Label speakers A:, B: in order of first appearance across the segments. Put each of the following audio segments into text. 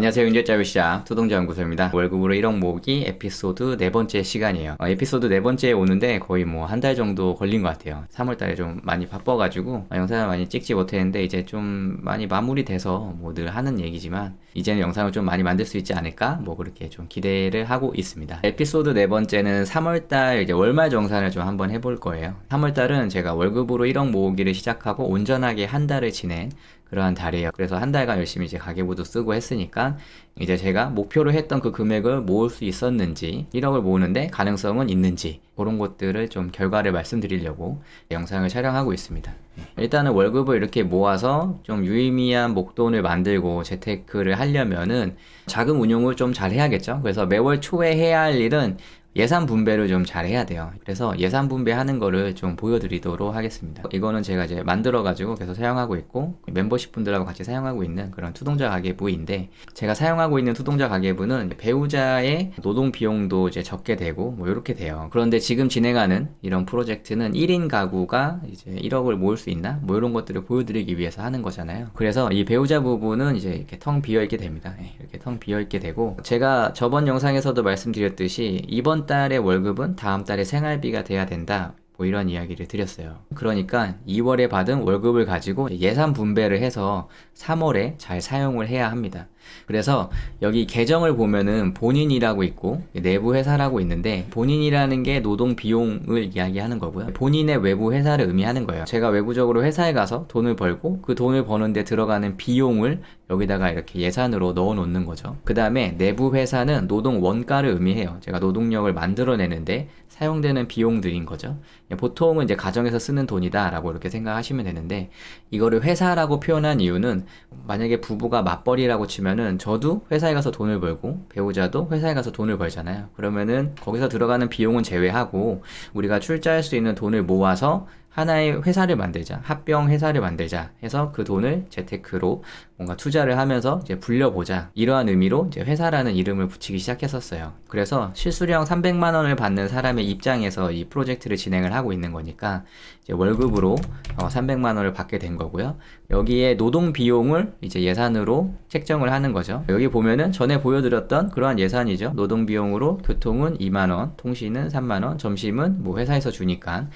A: 안녕하세요. 윤재짜유 시작 투동자연구소입니다. 월급으로 1억 모으기 에피소드 네 번째 시간이에요. 에피소드 네 번째에 오는데 거의 뭐 한 달 정도 걸린 것 같아요. 3월달에 좀 많이 바빠가지고 영상을 많이 찍지 못했는데 이제 좀 많이 마무리돼서 뭐 늘 하는 얘기지만 이제는 영상을 좀 많이 만들 수 있지 않을까 뭐 그렇게 좀 기대를 하고 있습니다. 에피소드 네 번째는 3월달 이제 월말 정산을 좀 한번 해볼 거예요. 3월달은 제가 월급으로 1억 모으기를 시작하고 온전하게 한 달을 지낸 그러한 달이에요. 그래서 한 달간 열심히 이제 가계부도 쓰고 했으니까 이제 제가 목표로 했던 그 금액을 모을 수 있었는지 1억을 모으는데 가능성은 있는지 그런 것들을 좀 결과를 말씀드리려고 영상을 촬영하고 있습니다. 일단은 월급을 이렇게 모아서 좀 유의미한 목돈을 만들고 재테크를 하려면은 자금 운용을 좀 잘 해야겠죠. 그래서 매월 초에 해야 할 일은 예산 분배를 좀 잘 해야 돼요. 그래서 예산 분배하는 거를 좀 보여드리도록 하겠습니다. 이거는 제가 이제 만들어가지고 계속 사용하고 있고 멤버십 분들하고 같이 사용하고 있는 그런 투동자 가계부인데 제가 사용하고 있는 투동자 가계부는 배우자의 노동 비용도 이제 적게 되고 뭐 이렇게 돼요. 그런데 지금 진행하는 이런 프로젝트는 1인 가구가 이제 1억을 모을 수 있나? 뭐 이런 것들을 보여드리기 위해서 하는 거잖아요. 그래서 이 배우자 부분은 이제 이렇게 텅 비어있게 됩니다. 이렇게 텅 비어있게 되고 제가 저번 영상에서도 말씀드렸듯이 이번 달의 월급은 다음 달에 생활비가 돼야 된다. 뭐 이런 이야기를 드렸어요. 그러니까 2월에 받은 월급을 가지고 예산 분배를 해서 3월에 잘 사용을 해야 합니다. 그래서 여기 계정을 보면은 본인이라고 있고 내부 회사라고 있는데 본인이라는 게 노동 비용을 이야기하는 거고요. 본인의 외부 회사를 의미하는 거예요. 제가 외부적으로 회사에 가서 돈을 벌고 그 돈을 버는데 들어가는 비용을 여기다가 이렇게 예산으로 넣어 놓는 거죠. 그 다음에 내부 회사는 노동 원가를 의미해요. 제가 노동력을 만들어내는데 사용되는 비용들인 거죠. 보통은 이제 가정에서 쓰는 돈이다 라고 이렇게 생각하시면 되는데 이거를 회사라고 표현한 이유는 만약에 부부가 맞벌이라고 치면은 저도 회사에 가서 돈을 벌고 배우자도 회사에 가서 돈을 벌잖아요. 그러면은 거기서 들어가는 비용은 제외하고 우리가 출자할 수 있는 돈을 모아서 하나의 회사를 만들자, 합병 회사를 만들자 해서 그 돈을 재테크로 뭔가 투자를 하면서 이제 불려보자. 이러한 의미로 이제 회사라는 이름을 붙이기 시작했었어요. 그래서 실수령 300만 원을 받는 사람의 입장에서 이 프로젝트를 진행을 하고 있는 거니까 이제 월급으로 300만 원을 받게 된 거고요. 여기에 노동 비용을 이제 예산으로 책정을 하는 거죠. 여기 보면은 전에 보여드렸던 그러한 예산이죠. 노동 비용으로 교통은 2만 원, 통신은 3만 원, 점심은 뭐 회사에서 주니까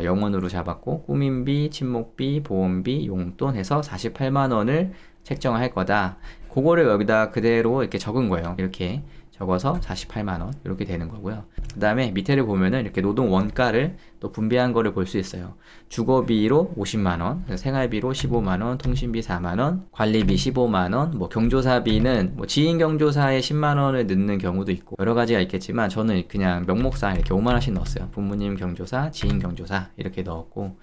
A: 영원으로 잡았고 꾸민비, 친목비, 보험비, 용돈 해서 48만 원을 책정을 할 거다. 그거를 여기다 그대로 이렇게 적은 거예요. 이렇게 적어서 48만 원 이렇게 되는 거고요. 그 다음에 밑에를 보면은 이렇게 노동 원가를 또 분배한 거를 볼 수 있어요. 주거비로 50만 원, 생활비로 15만 원, 통신비 4만 원, 관리비 15만 원, 뭐 경조사비는 뭐 지인 경조사에 10만 원을 넣는 경우도 있고 여러 가지가 있겠지만 저는 그냥 명목상 이렇게 5만 원씩 넣었어요. 부모님 경조사, 지인 경조사 이렇게 넣었고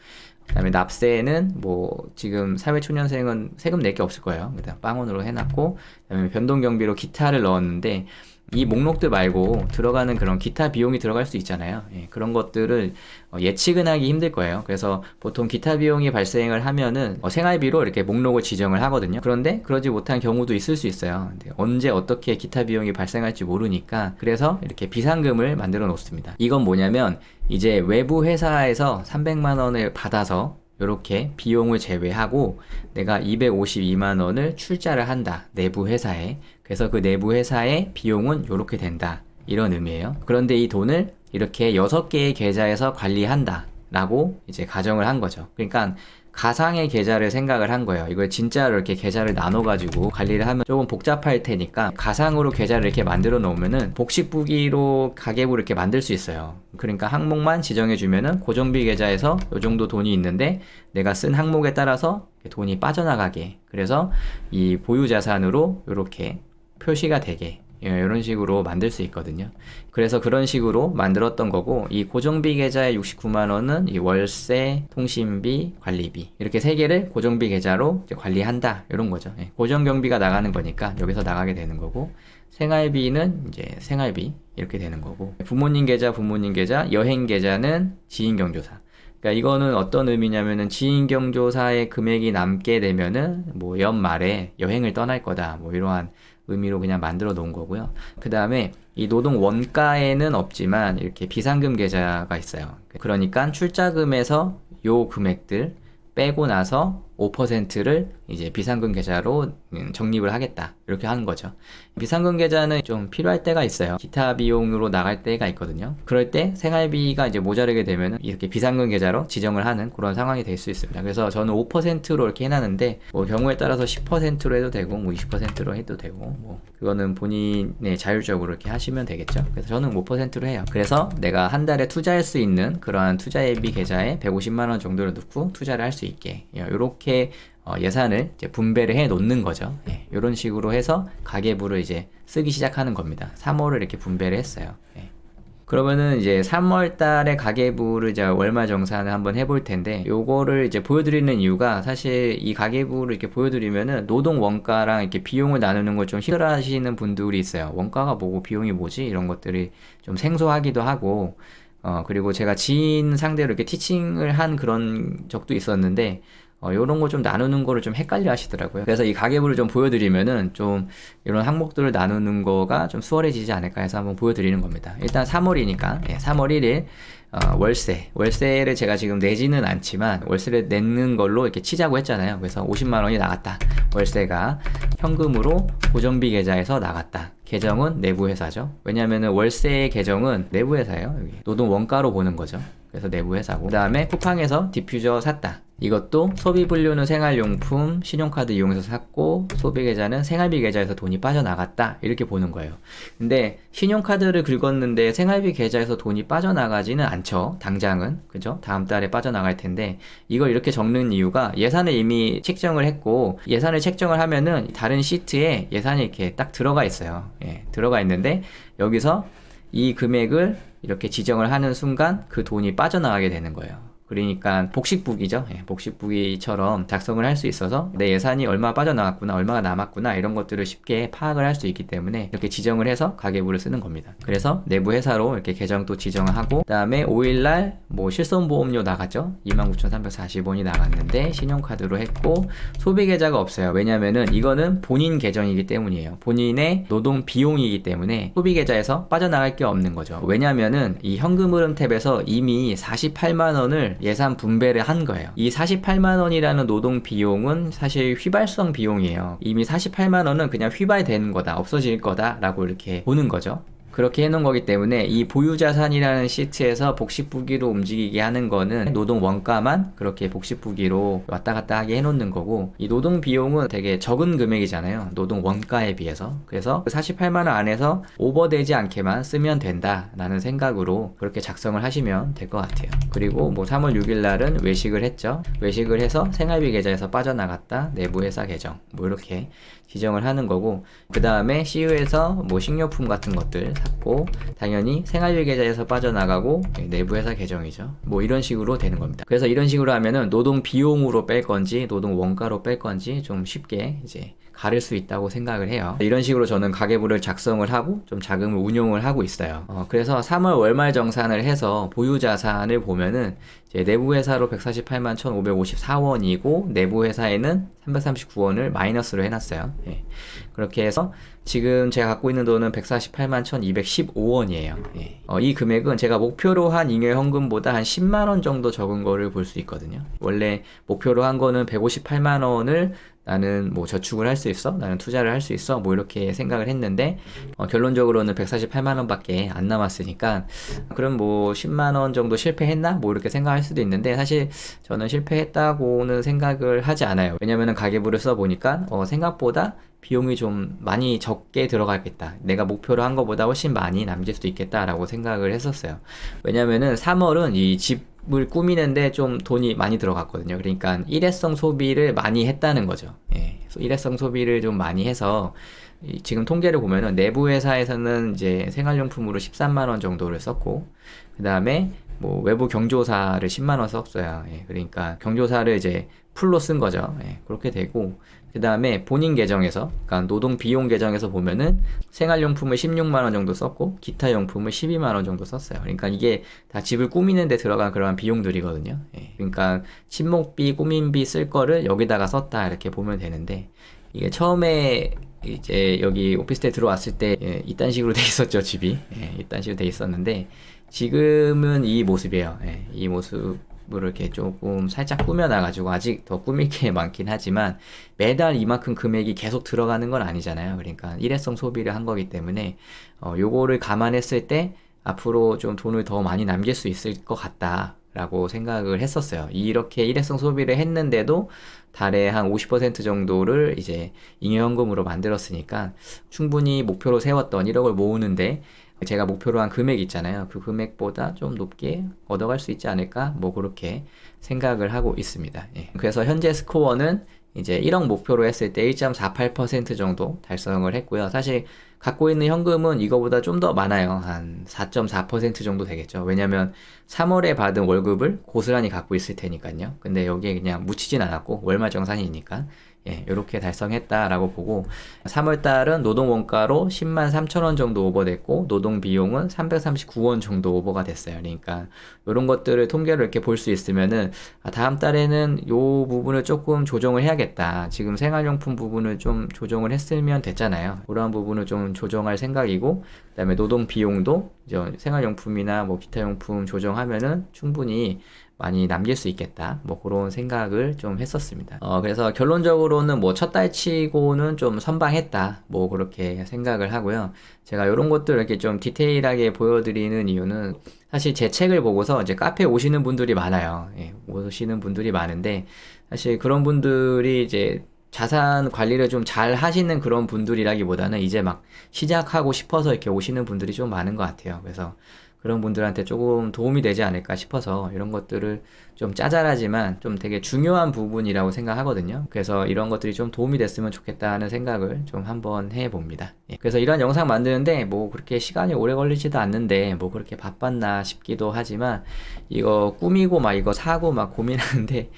A: 그 다음에 납세는 뭐 지금 사회초년생은 세금 낼 게 없을 거예요. 일단 빵원으로 해놨고 그 다음에 변동경비로 기타를 넣었는데 이 목록들 말고 들어가는 그런 기타 비용이 들어갈 수 있잖아요. 그런 것들을 예측은 하기 힘들 거예요. 그래서 보통 기타 비용이 발생을 하면은 생활비로 이렇게 목록을 지정을 하거든요. 그런데 그러지 못한 경우도 있을 수 있어요. 근데 언제 어떻게 기타 비용이 발생할지 모르니까 그래서 이렇게 비상금을 만들어 놓습니다. 이건 뭐냐면 이제 외부 회사에서 300만 원을 받아서 이렇게 비용을 제외하고 내가 252만 원을 출자를 한다. 내부 회사에. 그래서 그 내부 회사의 비용은 이렇게 된다. 이런 의미예요. 그런데 이 돈을 이렇게 6개의 계좌에서 관리한다. 라고 이제 가정을 한 거죠. 그러니까 가상의 계좌를 생각을 한 거예요. 이걸 진짜로 이렇게 계좌를 나눠가지고 관리를 하면 조금 복잡할 테니까 가상으로 계좌를 이렇게 만들어 놓으면은 복식부기로 가계부를 이렇게 만들 수 있어요. 그러니까 항목만 지정해주면은 고정비 계좌에서 이 정도 돈이 있는데 내가 쓴 항목에 따라서 돈이 빠져나가게. 그래서 이 보유자산으로 이렇게 표시가 되게. 이런 식으로 만들 수 있거든요. 그래서 그런 식으로 만들었던 거고 이 고정비 계좌의 69만 원은 이 월세, 통신비, 관리비 이렇게 세 개를 고정비 계좌로 이제 관리한다 이런 거죠. 고정 경비가 나가는 거니까 여기서 나가게 되는 거고 생활비는 이제 생활비 이렇게 되는 거고 부모님 계좌, 여행 계좌는 지인 경조사. 그러니까 이거는 어떤 의미냐면은 지인 경조사의 금액이 남게 되면은 뭐 연말에 여행을 떠날 거다 뭐 이러한 의미로 그냥 만들어 놓은 거고요. 그 다음에 이 노동 원가에는 없지만 이렇게 비상금 계좌가 있어요. 그러니까 출자금에서 요 금액들 빼고 나서 5%를 이제 비상금 계좌로 적립을 하겠다. 이렇게 하는 거죠. 비상금 계좌는 좀 필요할 때가 있어요. 기타 비용으로 나갈 때가 있거든요. 그럴 때 생활비가 이제 모자르게 되면 이렇게 비상금 계좌로 지정을 하는 그런 상황이 될 수 있습니다. 그래서 저는 5%로 이렇게 해놨는데 뭐 경우에 따라서 10%로 해도 되고 뭐 20%로 해도 되고 뭐 그거는 본인의 자율적으로 이렇게 하시면 되겠죠. 그래서 저는 5%로 해요. 그래서 내가 한 달에 투자할 수 있는 그러한 투자예비 계좌에 150만 원 정도를 넣고 투자를 할 수 있게 이렇게 예산을 이제 분배를 해 놓는 거죠. 이런 식으로 해서 가계부를 이제 쓰기 시작하는 겁니다. 3월을 이렇게 분배를 했어요. 그러면은 이제 3월 달에 가계부를 이제 월말 정산을 한번 해볼 텐데, 요거를 이제 보여드리는 이유가 사실 이 가계부를 이렇게 보여드리면은 노동 원가랑 이렇게 비용을 나누는 걸 좀 힘들어 하시는 분들이 있어요. 원가가 뭐고 비용이 뭐지? 이런 것들이 좀 생소하기도 하고, 그리고 제가 지인 상대로 이렇게 티칭을 한 그런 적도 있었는데, 요런 거 좀 나누는 거를 좀 헷갈려 하시더라고요. 그래서 이 가계부를 좀 보여드리면은 좀 이런 항목들을 나누는 거가 좀 수월해지지 않을까 해서 한번 보여드리는 겁니다. 일단 3월이니까, 3월 1일, 월세를 제가 지금 내지는 않지만 월세를 내는 걸로 이렇게 치자고 했잖아요. 그래서 50만 원이 나갔다. 월세가 현금으로 고정비 계좌에서 나갔다. 계정은 내부 회사죠. 왜냐면은 월세 계정은 내부 회사예요. 여기 노동 원가로 보는 거죠. 그래서 내부 회사고. 그 다음에 쿠팡에서 디퓨저 샀다. 이것도 소비 분류는 생활용품, 신용카드 이용해서 샀고 소비 계좌는 생활비 계좌에서 돈이 빠져나갔다. 이렇게 보는 거예요. 근데 신용카드를 긁었는데 생활비 계좌에서 돈이 빠져나가지는 않죠. 당장은. 그죠? 다음 달에 빠져나갈 텐데 이걸 이렇게 적는 이유가 예산을 이미 책정을 했고 예산을 책정을 하면은 다른 시트에 예산이 이렇게 딱 들어가 있어요. 들어가 있는데 여기서 이 금액을 이렇게 지정을 하는 순간 그 돈이 빠져나가게 되는 거예요. 그러니까 복식북이죠. 복식북이처럼 작성을 할 수 있어서 내 예산이 얼마 빠져나갔구나, 얼마가 남았구나 이런 것들을 쉽게 파악을 할 수 있기 때문에 이렇게 지정을 해서 가계부를 쓰는 겁니다. 그래서 내부 회사로 이렇게 계정도 지정을 하고 그다음에 5일날 뭐 실손보험료 나갔죠. 29,340원이 나갔는데 신용카드로 했고 소비계좌가 없어요. 왜냐면은 이거는 본인 계정이기 때문이에요. 본인의 노동 비용이기 때문에 소비계좌에서 빠져나갈 게 없는 거죠. 왜냐면은 이 현금흐름 탭에서 이미 48만 원을 예산 분배를 한 거예요. 이 48만 원이라는 노동 비용은 사실 휘발성 비용이에요. 이미 48만 원은 그냥 휘발되는 거다, 없어질 거다 라고 이렇게 보는 거죠. 그렇게 해놓은 거기 때문에 이 보유자산이라는 시트에서 복식부기로 움직이게 하는 거는 노동 원가만 그렇게 복식부기로 왔다 갔다 하게 해놓는 거고 이 노동 비용은 되게 적은 금액이잖아요. 노동 원가에 비해서. 그래서 48만 원 안에서 오버되지 않게만 쓰면 된다라는 생각으로 그렇게 작성을 하시면 될 것 같아요. 그리고 뭐 3월 6일 날은 외식을 했죠. 외식을 해서 생활비 계좌에서 빠져나갔다. 내부 회사 계정. 뭐 이렇게 지정을 하는 거고 그 다음에 CU에서 뭐 식료품 같은 것들 샀고 당연히 생활비 계좌에서 빠져나가고 내부 회사 계정이죠. 뭐 이런 식으로 되는 겁니다. 그래서 이런 식으로 하면은 노동 비용으로 뺄 건지 노동 원가로 뺄 건지 좀 쉽게 이제 가릴 수 있다고 생각을 해요. 이런 식으로 저는 가계부를 작성을 하고 좀 자금을 운용을 하고 있어요. 그래서 3월 월말 정산을 해서 보유자산을 보면은 이제 내부 회사로 148만 1,554원이고 내부 회사에는 339원을 마이너스로 해놨어요. 그렇게 해서 지금 제가 갖고 있는 돈은 148만 1,215원이에요. 이 금액은 제가 목표로 한 잉여 현금보다 한 10만 원 정도 적은 거를 볼 수 있거든요. 원래 목표로 한 거는 158만 원을 나는 뭐 저축을 할 수 있어? 나는 투자를 할 수 있어? 뭐 이렇게 생각을 했는데 결론적으로는 148만 원밖에 안 남았으니까 그럼 뭐 10만 원 정도 실패했나? 뭐 이렇게 생각할 수도 있는데 사실 저는 실패했다고는 생각을 하지 않아요. 왜냐면은 가계부를 써보니까 생각보다 비용이 좀 많이 적게 들어가겠다. 내가 목표로 한 것보다 훨씬 많이 남길 수도 있겠다라고 생각을 했었어요. 왜냐면은 3월은 이 집을 꾸미는데 좀 돈이 많이 들어갔거든요. 그러니까 일회성 소비를 많이 했다는 거죠. 일회성 소비를 좀 많이 해서 지금 통계를 보면은 내부 회사에서는 이제 생활용품으로 13만 원 정도를 썼고 그 다음에 뭐 외부 경조사를 10만 원 썼어요. 그러니까 경조사를 이제 풀로 쓴 거죠. 그렇게 되고 그 다음에 본인 계정에서 그러니까 노동 비용 계정에서 보면은 생활용품을 16만 원 정도 썼고 기타 용품을 12만 원 정도 썼어요. 그러니까 이게 다 집을 꾸미는 데 들어간 그런 비용들이거든요. 그러니까 침목비, 꾸민비 쓸 거를 여기다가 썼다 이렇게 보면 되는데 이게 처음에 이제 여기 오피스텔 들어왔을 때 이딴 식으로 돼 있었죠. 집이 이딴 식으로 돼 있었는데 지금은 이 모습이에요. 이 모습 이렇게 조금 살짝 꾸며놔가지고 아직 더 꾸밀 게 많긴 하지만 매달 이만큼 금액이 계속 들어가는 건 아니잖아요. 그러니까 일회성 소비를 한 거기 때문에 요거를 감안했을 때 앞으로 좀 돈을 더 많이 남길 수 있을 것 같다 라고 생각을 했었어요. 이렇게 일회성 소비를 했는데도 달에 한 50% 정도를 이제 잉여현금으로 만들었으니까 충분히 목표로 세웠던 1억을 모으는데 제가 목표로 한 금액 있잖아요. 그 금액보다 좀 높게 얻어갈 수 있지 않을까? 뭐 그렇게 생각을 하고 있습니다. 예. 그래서 현재 스코어는 이제 1억 목표로 했을 때 1.48% 정도 달성을 했고요. 사실 갖고 있는 현금은 이거보다 좀 더 많아요. 한 4.4% 정도 되겠죠. 왜냐면 3월에 받은 월급을 고스란히 갖고 있을 테니까요. 근데 여기에 그냥 묻히진 않았고 월말 정산이니까 예, 요렇게 달성했다라고 보고 3월 달은 노동 원가로 10만 3천 원 정도 오버됐고 노동 비용은 339원 정도 오버가 됐어요. 그러니까 요런 것들을 통계로 이렇게 볼 수 있으면은 다음 달에는 요 부분을 조금 조정을 해야겠다. 지금 생활용품 부분을 좀 조정을 했으면 됐잖아요. 그러한 부분을 좀 조정할 생각이고 그다음에 노동 비용도 이제 생활용품이나 뭐 기타 용품 조정하면은 충분히 많이 남길 수 있겠다. 뭐 그런 생각을 좀 했었습니다. 그래서 결론적으로는 뭐 첫 달 치고는 좀 선방했다. 뭐 그렇게 생각을 하고요. 제가 이런 것들 이렇게 좀 디테일하게 보여드리는 이유는 사실 제 책을 보고서 이제 카페에 오시는 분들이 많아요. 예, 오시는 분들이 많은데 사실 그런 분들이 이제 자산 관리를 좀 잘 하시는 그런 분들이라기보다는 이제 막 시작하고 싶어서 이렇게 오시는 분들이 좀 많은 것 같아요. 그래서 그런 분들한테 조금 도움이 되지 않을까 싶어서 이런 것들을 좀 짜잘하지만 좀 되게 중요한 부분이라고 생각하거든요. 그래서 이런 것들이 좀 도움이 됐으면 좋겠다는 생각을 좀 한번 해봅니다. 예. 그래서 이런 영상 만드는데 뭐 그렇게 시간이 오래 걸리지도 않는데 뭐 그렇게 바빴나 싶기도 하지만 이거 꾸미고 막 이거 사고 막 고민하는데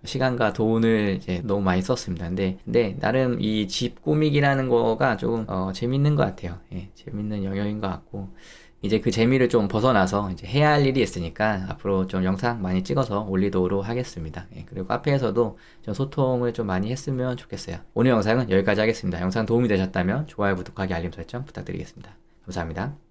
A: 시간과 돈을 이제 너무 많이 썼습니다. 근데 나름 이 집 꾸미기라는 거가 조금 재밌는 것 같아요. 예, 재밌는 영역인 것 같고 이제 그 재미를 좀 벗어나서 이제 해야 할 일이 있으니까 앞으로 좀 영상 많이 찍어서 올리도록 하겠습니다. 예, 그리고 카페에서도 좀 소통을 좀 많이 했으면 좋겠어요. 오늘 영상은 여기까지 하겠습니다. 영상 도움이 되셨다면 좋아요, 구독하기, 알림 설정 부탁드리겠습니다. 감사합니다.